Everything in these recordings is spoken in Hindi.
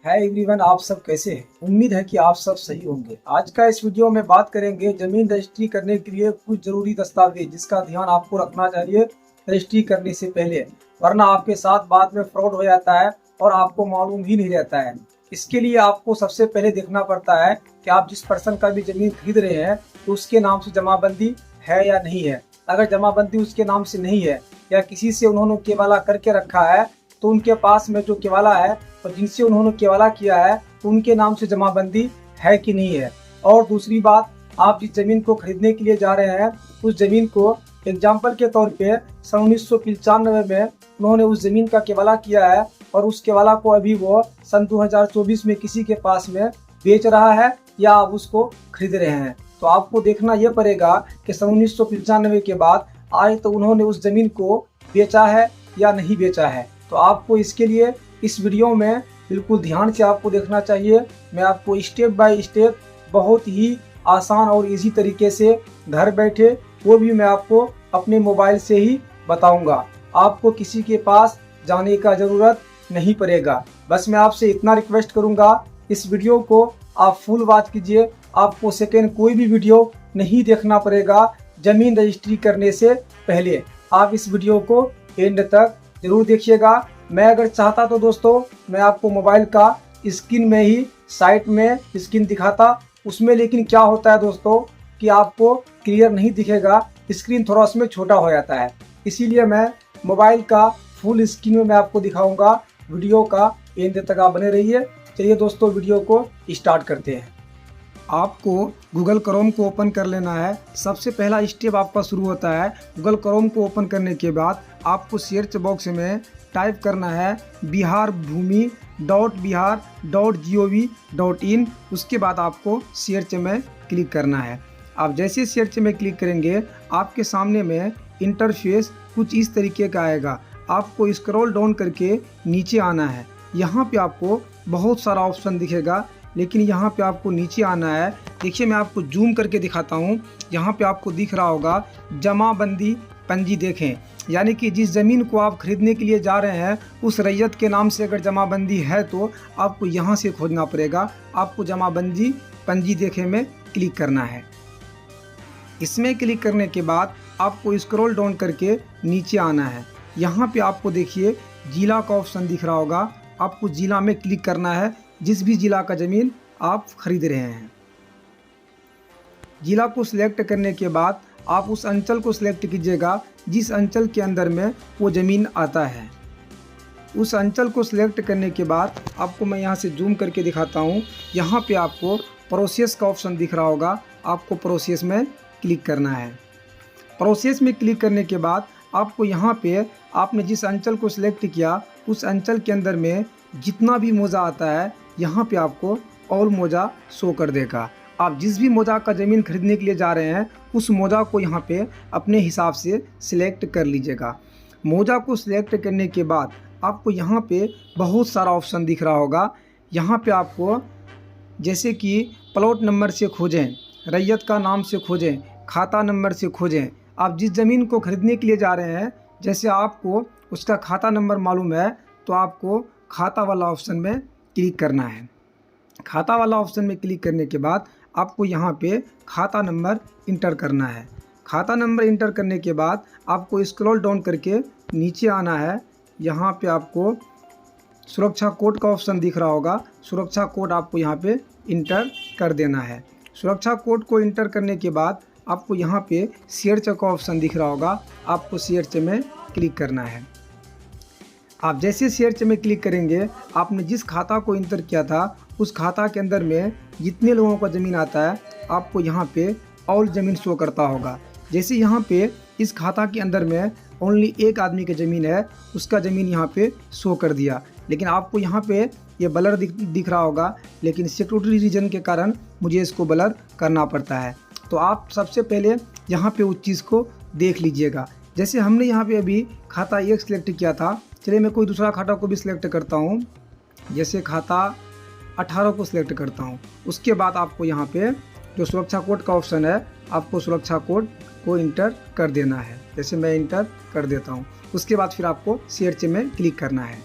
है एवरीवन, आप सब कैसे हैं? उम्मीद है कि आप सब सही होंगे। आज का इस वीडियो में बात करेंगे जमीन रजिस्ट्री करने के लिए कुछ जरूरी दस्तावेज जिसका ध्यान आपको रखना चाहिए रजिस्ट्री करने से पहले, वरना आपके साथ बाद में फ्रॉड हो जाता है और आपको मालूम ही नहीं रहता है। इसके लिए आपको सबसे पहले देखना पड़ता है कि आप जिस पर्सन का भी जमीन खरीद रहे हैं तो उसके नाम से जमाबंदी है या नहीं है। अगर जमाबंदी उसके नाम से नहीं है या किसी से उन्होंने केवाला करके रखा है तो उनके पास में जो केवाला है और जिनसे उन्होंने केवाला किया है तो उनके नाम से जमाबंदी है कि नहीं है। और दूसरी बात, आप जिस जमीन को खरीदने के लिए जा रहे हैं उस जमीन को एग्जाम्पल के तौर पे सन 1995 में उन्होंने उस जमीन का केवाला किया है और उस केवाला को अभी वो सन 2024 में किसी के पास में बेच रहा है या आप उसको खरीद रहे हैं। तो आपको देखना यह पड़ेगा कि सन 1995 के बाद आज तो उन्होंने उस जमीन को बेचा है या नहीं बेचा है। तो आपको इसके लिए इस वीडियो में बिल्कुल ध्यान से आपको देखना चाहिए। मैं आपको स्टेप बाय स्टेप बहुत ही आसान और इजी तरीके से घर बैठे वो भी मैं आपको अपने मोबाइल से ही बताऊंगा। आपको किसी के पास जाने का ज़रूरत नहीं पड़ेगा। बस मैं आपसे इतना रिक्वेस्ट करूंगा, इस वीडियो को आप फुल वॉच कीजिए। आपको सेकेंड कोई भी वीडियो नहीं देखना पड़ेगा ज़मीन रजिस्ट्री करने से पहले। आप इस वीडियो को एंड तक जरूर देखिएगा। मैं अगर चाहता तो दोस्तों मैं आपको मोबाइल का स्क्रीन में ही साइड में स्क्रीन दिखाता उसमें, लेकिन क्या होता है दोस्तों कि आपको क्लियर नहीं दिखेगा, स्क्रीन थोड़ा उसमें छोटा हो जाता है। इसीलिए मैं मोबाइल का फुल स्क्रीन में मैं आपको दिखाऊंगा। वीडियो का एंड तक आप बने रहिए। चलिए दोस्तों वीडियो को स्टार्ट करते हैं। आपको गूगल क्रोम को ओपन कर लेना है। सबसे पहला स्टेप आपका शुरू होता है। गूगल क्रोम को ओपन करने के बाद आपको सर्च बॉक्स में टाइप करना है biharbhumi.bihar.gov.in। उसके बाद आपको सर्च में क्लिक करना है। आप जैसे सर्च में क्लिक करेंगे आपके सामने में इंटरफेस कुछ इस तरीके का आएगा। आपको स्क्रॉल डाउन करके नीचे आना है। यहाँ पे आपको बहुत सारा ऑप्शन दिखेगा, लेकिन यहाँ पे आपको नीचे आना है। देखिए मैं आपको जूम करके दिखाता हूँ। यहाँ पे आपको दिख रहा होगा जमाबंदी पंजी। देखें, यानी कि जिस ज़मीन को आप खरीदने के लिए जा रहे हैं उस रैयत के नाम से अगर जमाबंदी है तो आपको यहाँ से खोजना पड़ेगा। आपको जमाबंदी पंजी देखे में क्लिक करना है। इसमें क्लिक करने के बाद आपको स्क्रॉल डाउन करके नीचे आना है। यहाँ पे आपको देखिए जिला का ऑप्शन दिख रहा होगा। आपको जिला में क्लिक करना है, जिस भी जिला का ज़मीन आप खरीद रहे हैं। जिला को सिलेक्ट करने के बाद आप उस अंचल को सिलेक्ट कीजिएगा जिस अंचल के अंदर में वो ज़मीन आता है। उस अंचल को सिलेक्ट करने के बाद आपको मैं यहाँ से जूम करके दिखाता हूँ। यहाँ पे आपको प्रोसेस का ऑप्शन दिख रहा होगा। आपको प्रोसेस में क्लिक करना है। प्रोसेस में क्लिक करने के बाद आपको यहाँ पे आपने जिस अंचल को सिलेक्ट किया उस अंचल के अंदर में जितना भी मौजा आता है यहाँ पे आपको ऑल मौजा शो कर देगा। आप जिस भी मौजा का ज़मीन खरीदने के लिए जा रहे हैं उस मौजा को यहाँ पे अपने हिसाब से सिलेक्ट कर लीजिएगा। मौजा को सिलेक्ट करने के बाद आपको यहाँ पे बहुत सारा ऑप्शन दिख रहा होगा। यहाँ पे आपको जैसे कि प्लॉट नंबर से खोजें, रैयत का नाम से खोजें, खाता नंबर से खोजें। आप जिस ज़मीन को खरीदने के लिए जा रहे हैं जैसे आपको उसका खाता नंबर मालूम है तो आपको खाता वाला ऑप्शन में क्लिक करना है। खाता वाला ऑप्शन में क्लिक करने के बाद आपको यहाँ पे खाता नंबर इंटर करना है। खाता नंबर इंटर करने के बाद आपको स्क्रॉल डाउन करके नीचे आना है। यहाँ पे आपको सुरक्षा कोड का ऑप्शन दिख रहा होगा। सुरक्षा कोड आपको यहाँ पे इंटर कर देना है। सुरक्षा कोड को इंटर करने के बाद आपको यहाँ पे सर्च का ऑप्शन दिख रहा होगा। आपको सर्च में क्लिक करना है। आप जैसे सर्च में क्लिक करेंगे आपने जिस खाता को इंटर किया था उस खाता के अंदर में जितने लोगों का ज़मीन आता है आपको यहाँ पे ऑल ज़मीन शो करता होगा। जैसे यहाँ पे इस खाता के अंदर में ओनली एक आदमी की ज़मीन है, उसका ज़मीन यहाँ पे शो कर दिया, लेकिन आपको यहाँ पे ये ब्लर दिख रहा होगा, लेकिन सिक्योरिटी रीजन के कारण मुझे इसको ब्लर करना पड़ता है। तो आप सबसे पहले यहाँ पे उस चीज़ को देख लीजिएगा। जैसे हमने यहाँ पे अभी खाता एक सिलेक्ट किया था, चलिए मैं कोई दूसरा खाता को भी सिलेक्ट करता हूँ। जैसे खाता 18 को सिलेक्ट करता हूँ। उसके बाद आपको यहाँ पे जो सुरक्षा कोड का ऑप्शन है आपको सुरक्षा कोड को इंटर कर देना है। जैसे मैं इंटर कर देता हूँ। उसके बाद फिर आपको सर्च में क्लिक करना है।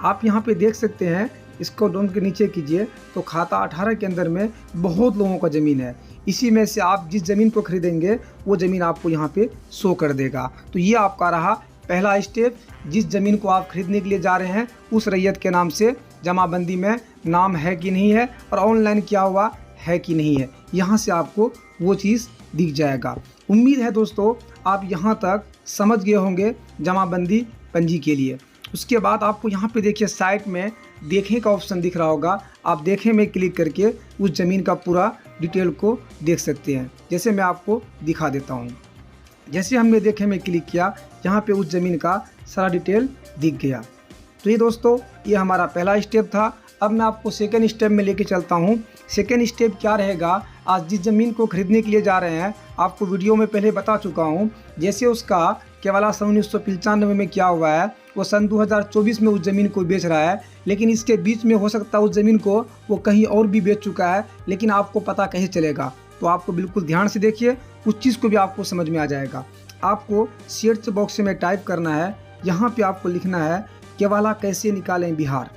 आप यहाँ पे देख सकते हैं, इसको डाउन के नीचे कीजिए तो खाता 18 के अंदर में बहुत लोगों का ज़मीन है। इसी में से आप जिस ज़मीन को खरीदेंगे वो ज़मीन आपको यहाँ पे शो कर देगा। तो ये आपका रहा पहला स्टेप। जिस ज़मीन को आप खरीदने के लिए जा रहे हैं उस रैयत के नाम से जमाबंदी में नाम है कि नहीं है और ऑनलाइन किया हुआ है कि नहीं है, यहाँ से आपको वो चीज़ दिख जाएगा। उम्मीद है दोस्तों आप यहाँ तक समझ गए होंगे जमाबंदी पंजी के लिए। उसके बाद आपको यहाँ पे देखिए साइट में देखें का ऑप्शन दिख रहा होगा। आप देखें में क्लिक करके उस ज़मीन का पूरा डिटेल को देख सकते हैं। जैसे मैं आपको दिखा देता हूँ। जैसे हमने देखें में क्लिक किया, यहाँ पे उस ज़मीन का सारा डिटेल दिख गया। तो ये दोस्तों ये हमारा पहला स्टेप था। अब मैं आपको सेकेंड स्टेप में लेके चलता हूँ। सेकेंड स्टेप क्या रहेगा, आज जिस ज़मीन को खरीदने के लिए जा रहे हैं आपको वीडियो में पहले बता चुका हूँ। जैसे उसका केवला सन 1995 में क्या हुआ है, वो सन 2024 में उस ज़मीन को बेच रहा है, लेकिन इसके बीच में हो सकता है उस ज़मीन को वो कहीं और भी बेच चुका है, लेकिन आपको पता कैसे चलेगा। तो आपको बिल्कुल ध्यान से देखिए, उस चीज़ को भी आपको समझ में आ जाएगा। आपको सर्च बॉक्स में टाइप करना है, यहाँ पे आपको लिखना है केवाला कैसे निकालें बिहार।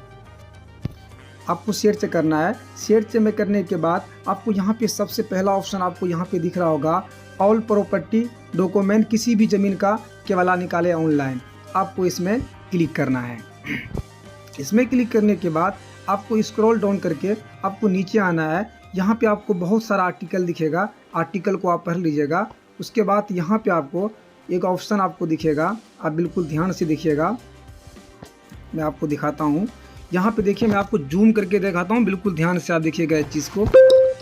आपको सर्च करना है। सर्च में करने के बाद आपको यहाँ पे सबसे पहला ऑप्शन आपको यहाँ पे दिख रहा होगा, ऑल प्रॉपर्टी डॉक्यूमेंट, किसी भी ज़मीन का केवाला निकाले ऑनलाइन। आपको इसमें क्लिक करना है। इसमें क्लिक करने के बाद आपको स्क्रॉल डाउन करके आपको नीचे आना है। यहाँ पे आपको बहुत सारा आर्टिकल दिखेगा, आर्टिकल को आप पढ़ लीजिएगा। उसके बाद यहाँ पे आपको एक ऑप्शन आपको दिखेगा, आप बिल्कुल ध्यान से देखिएगा। मैं आपको दिखाता हूँ। यहाँ पे देखिए, मैं आपको जूम करके दिखाता हूँ, बिल्कुल ध्यान से आप देखिएगा इस चीज़ को।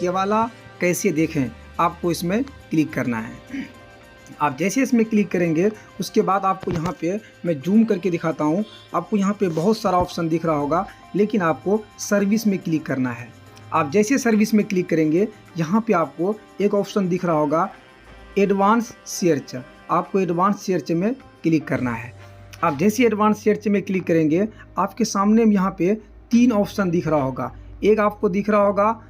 केवाला कैसे देखें, आपको इसमें क्लिक करना है। आप जैसे इसमें क्लिक करेंगे उसके बाद आपको यहाँ पे मैं जूम करके दिखाता हूँ। आपको यहाँ पे बहुत सारा ऑप्शन दिख रहा होगा, लेकिन आपको सर्विस में क्लिक करना है। आप जैसे सर्विस में क्लिक करेंगे यहाँ पे आपको एक ऑप्शन दिख रहा होगा, एडवांस सर्च। आपको एडवांस सर्च में क्लिक करना है। आप जैसे एडवांस सर्च में क्लिक करेंगे आपके सामने यहाँ पे 3 ऑप्शन दिख रहा होगा। एक आपको दिख रहा होगा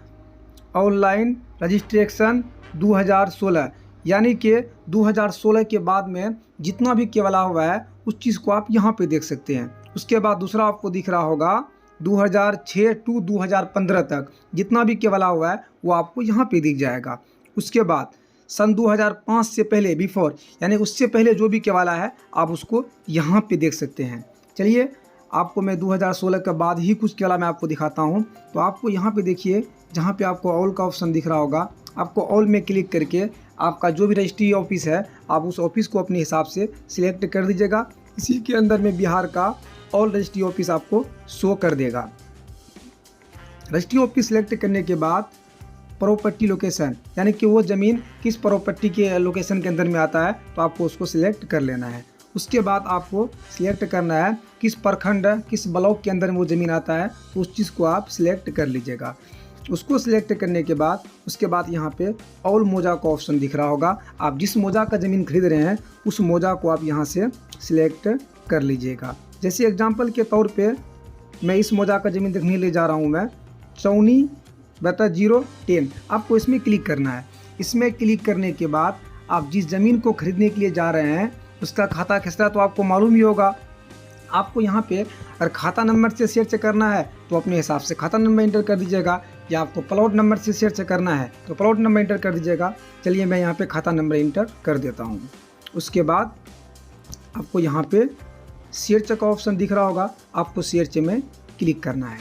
ऑनलाइन रजिस्ट्रेशन 2016, यानी कि 2016 के बाद में जितना भी केवला हुआ है उस चीज़ को आप यहाँ पे देख सकते हैं। उसके बाद दूसरा आपको दिख रहा होगा 2006 टू 2015 तक जितना भी केवला हुआ है वो आपको यहाँ पे दिख जाएगा। उसके बाद सन 2005 से पहले बिफोर, यानी उससे पहले जो भी केवाला है आप उसको यहाँ पे देख सकते हैं। चलिए आपको मैं 2016 के बाद ही कुछ केवाला मैं आपको दिखाता हूँ। तो आपको यहाँ पे देखिए, जहाँ पे आपको ऑल का ऑप्शन दिख रहा होगा, आपको ऑल में क्लिक करके आपका जो भी रजिस्ट्री ऑफिस है आप उस ऑफिस को अपने हिसाब से सिलेक्ट कर दीजिएगा। इसी के अंदर में बिहार का ऑल रजिस्ट्री ऑफिस आपको शो कर देगा। रजिस्ट्री ऑफिस सिलेक्ट करने के बाद प्रॉपर्टी लोकेशन, यानी कि वो ज़मीन किस प्रॉपर्टी के लोकेशन के अंदर में आता है, तो आपको उसको सिलेक्ट कर लेना है। उसके बाद आपको सिलेक्ट करना है किस प्रखंड किस ब्लॉक के अंदर में वो ज़मीन आता है, तो उस चीज़ को आप सिलेक्ट कर लीजिएगा। उसको सिलेक्ट करने के बाद उसके बाद यहाँ पे ऑल मोजा का ऑप्शन दिख रहा होगा। आप जिस मोजा का ज़मीन खरीद रहे हैं उस मोजा को आप यहाँ से सिलेक्ट कर लीजिएगा। जैसे एग्जांपल के तौर पे मैं इस मोजा का ज़मीन देखने ले जा रहा हूँ, मैं 54/010। आपको इसमें क्लिक करना है। इसमें क्लिक करने के बाद आप जिस ज़मीन को खरीदने के लिए जा रहे हैं उसका खाता खसरा तो आपको मालूम ही होगा। आपको यहाँ पे अगर खाता नंबर से सर्च करना है तो अपने हिसाब से खाता नंबर इंटर कर दीजिएगा, या आपको प्लॉट नंबर से सर्च करना है तो प्लॉट नंबर इंटर कर दीजिएगा। चलिए मैं यहाँ पे खाता नंबर इंटर कर देता हूँ। उसके बाद आपको यहाँ पे सर्च का ऑप्शन दिख रहा होगा, आपको सर्च में क्लिक करना है।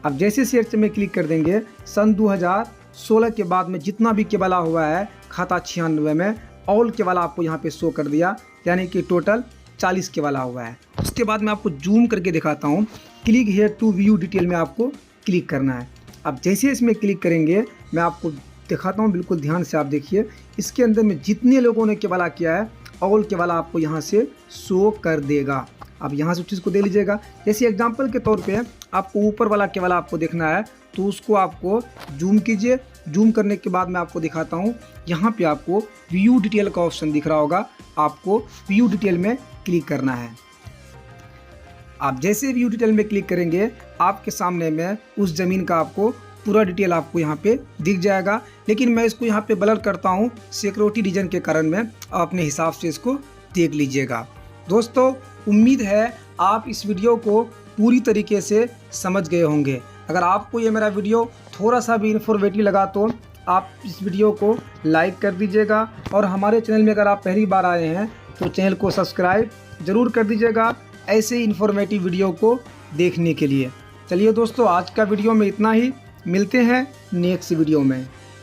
अब जैसे सर्च में क्लिक कर देंगे, सन 2016 के बाद में जितना भी केवाला हुआ है खाता 96 में ऑल केवाला आपको यहाँ पे शो कर दिया, यानी कि टोटल 40 केवाला हुआ है। उसके बाद मैं आपको जूम करके दिखाता हूँ। Click here to view detail में आपको क्लिक करना है। अब जैसे इसमें क्लिक करेंगे मैं आपको दिखाता हूँ, बिल्कुल ध्यान से आप देखिए। इसके अंदर में जितने लोगों ने केवाला किया है ऑल केवाला आपको यहाँ से शो कर देगा। अब यहाँ से उस चीज़ को दे लीजिएगा। जैसे एग्जांपल के तौर पे आपको ऊपर वाला केवाला आपको देखना है तो उसको आपको जूम कीजिए। जूम करने के बाद मैं आपको दिखाता हूँ। यहाँ पे आपको व्यू डिटेल का ऑप्शन दिख रहा होगा, आपको व्यू डिटेल में क्लिक करना है। आप जैसे व्यू डिटेल में क्लिक करेंगे आपके सामने में उस ज़मीन का आपको पूरा डिटेल आपको यहाँ पे दिख जाएगा। लेकिन मैं इसको यहाँ पे ब्लर करता हूँ सिक्योरिटी रीजन के कारण में, आप अपने हिसाब से इसको देख लीजिएगा। दोस्तों उम्मीद है आप इस वीडियो को पूरी तरीके से समझ गए होंगे। अगर आपको ये मेरा वीडियो थोड़ा सा भी इन्फॉर्मेटिव लगा तो आप इस वीडियो को लाइक कर दीजिएगा, और हमारे चैनल में अगर आप पहली बार आए हैं तो चैनल को सब्सक्राइब ज़रूर कर दीजिएगा ऐसे इन्फॉर्मेटिव वीडियो को देखने के लिए। चलिए दोस्तों, आज का वीडियो में इतना ही। मिलते हैं नेक्स्ट वीडियो में।